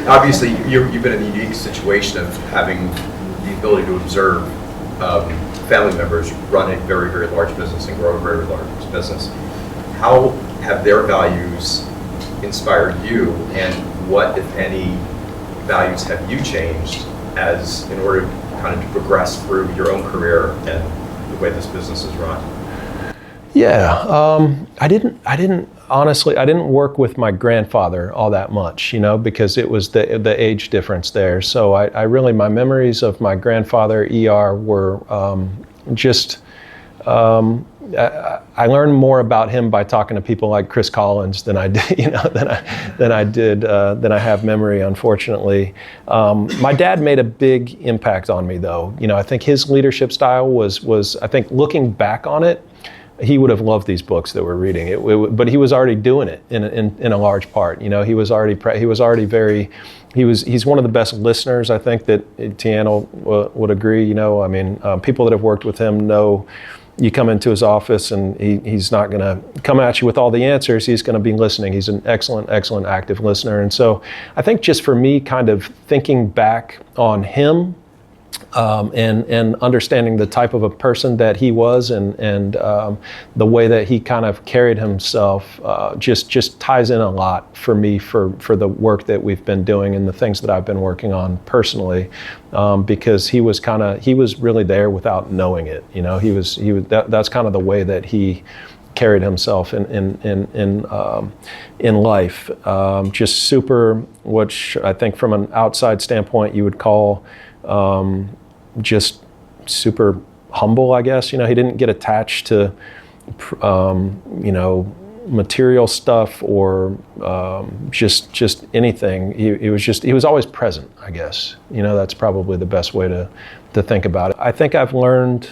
Obviously, you've been in a unique situation of having the ability to observe family members run a very, very large business and grow a very large business. How have their values inspired you, and what, if any, values have you changed in order kind of to progress through your own career and the way this business is run? Yeah, I didn't honestly, I didn't work with my grandfather all that much, because it was the age difference there. So I really, my memories of my grandfather, ER, were I learned more about him by talking to people like Chris Collins than I did, than I have memory, unfortunately. My dad made a big impact on me, though. I think his leadership style was I think looking back on it, he would have loved these books that we're reading. But he was already doing it in a large part. He's one of the best listeners, I think, that Tiana would agree. People that have worked with him know. You come into his office and he's not going to come at you with all the answers. He's going to be listening. He's an excellent, excellent active listener. And so I think just for me, kind of thinking back on him and understanding the type of a person that he was and the way that he kind of carried himself just ties in a lot for me for the work that we've been doing and the things that I've been working on personally, because he was really there without knowing it. That's kind of the way that he carried himself in life. Just super, which I think from an outside standpoint you would call just super humble, I guess. He didn't get attached to, material stuff or just anything. He was always present, I guess. That's probably the best way to think about it. I think I've learned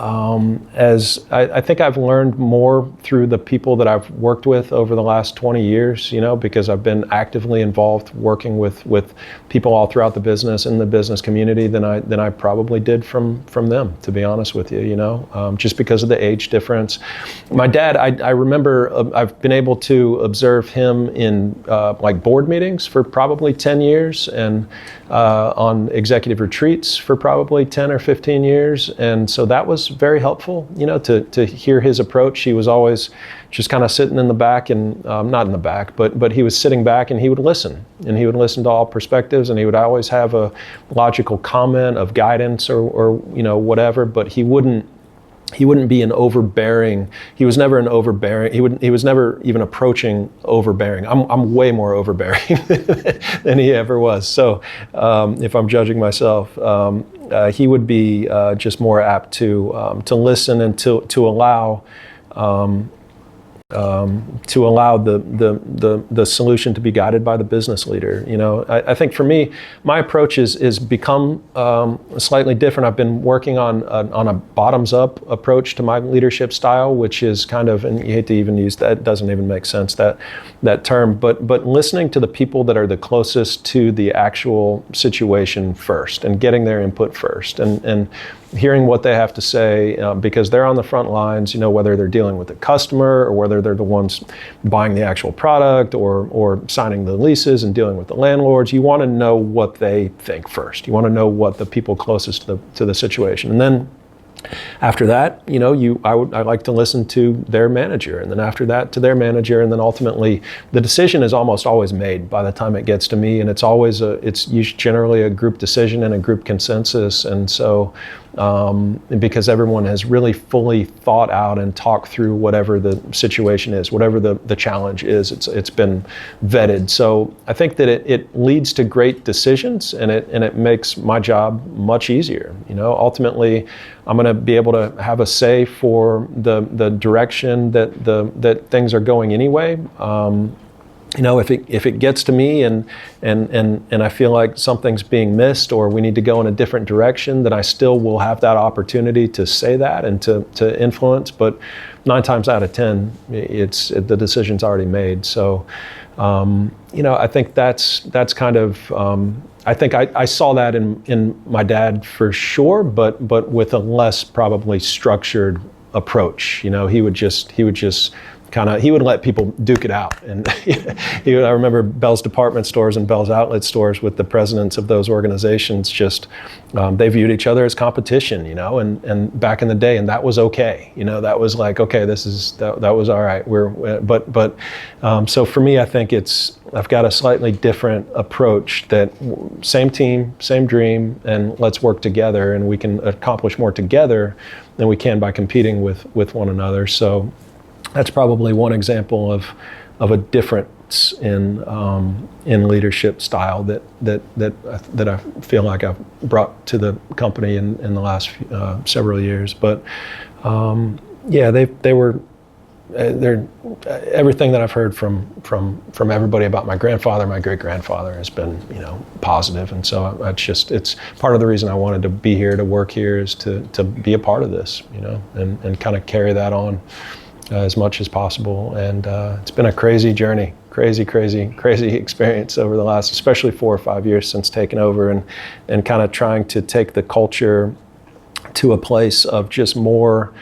I think I've learned more through the people that I've worked with over the last 20 years, because I've been actively involved working with people all throughout the business and the business community than I probably did from them, to be honest with you, just because of the age difference. My dad, I remember I've been able to observe him in like board meetings for probably 10 years and on executive retreats for probably 10 or 15 years. And so that was very helpful, to hear his approach. He was always just kind of sitting in the back and not in the back, but he was sitting back and he would listen to all perspectives, and he would always have a logical comment of guidance or whatever, but he wouldn't be an overbearing. He was never an overbearing. He was never even approaching overbearing. I'm way more overbearing than he ever was. So if I'm judging myself, he would be just more apt to listen and to allow. To allow the solution to be guided by the business leader. I think for me, my approach is become slightly different. I've been working on a bottoms-up approach to my leadership style, which is kind of, and you hate to even use that, doesn't even make sense, that term, but listening to the people that are the closest to the actual situation first and getting their input first and hearing what they have to say, because they're on the front lines, whether they're dealing with a customer or whether they're the ones buying the actual product or signing the leases and dealing with the landlords. You want to know what they think first. You want to know what the people closest to the situation. And then after that, I like to listen to their manager, and then after that to their manager, and then ultimately the decision is almost always made by the time it gets to me, and it's generally a group decision and a group consensus, and so because everyone has really fully thought out and talked through whatever the situation is, whatever the challenge is, it's been vetted. So I think that it leads to great decisions, and it makes my job much easier. Ultimately, I'm going to be able to have a say for the direction that things are going anyway. If it gets to me and I feel like something's being missed or we need to go in a different direction, then I still will have that opportunity to say that and to influence. But 9 times out of 10, the decision's already made. So, I think that's kind of. I think I saw that in my dad for sure, but with a less probably structured approach. He would just he would let people duke it out. And I remember Beall's department stores and Beall's outlet stores with the presidents of those organizations, just they viewed each other as competition, and back in the day, and that was okay. That was like, okay, that was all right. So for me, I think I've got a slightly different approach, that same team, same dream, and let's work together, and we can accomplish more together than we can by competing with one another. So that's probably one example of a difference in leadership style that I feel like I've brought to the company in the last several years. But they're everything that I've heard from everybody about my grandfather, my great grandfather, has been positive, and so it's part of the reason I wanted to be here, to work here, is to be a part of this, and kind of carry that on as much as possible. And it's been a crazy journey, crazy experience over the last, especially 4 or 5 years since taking over, and kind of trying to take the culture to a place of just more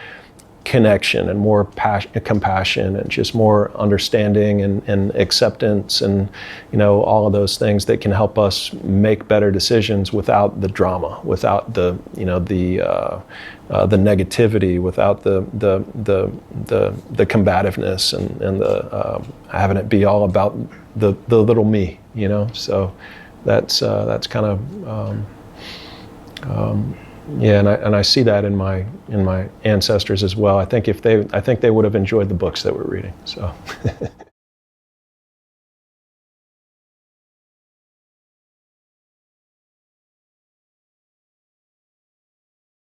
connection and more compassion and just more understanding and acceptance, and all of those things that can help us make better decisions without the drama, without the negativity, without the combativeness, and the having it be all about the little me, So that's kind of and I see that in my ancestors as well. I think they would have enjoyed the books that we're reading. So.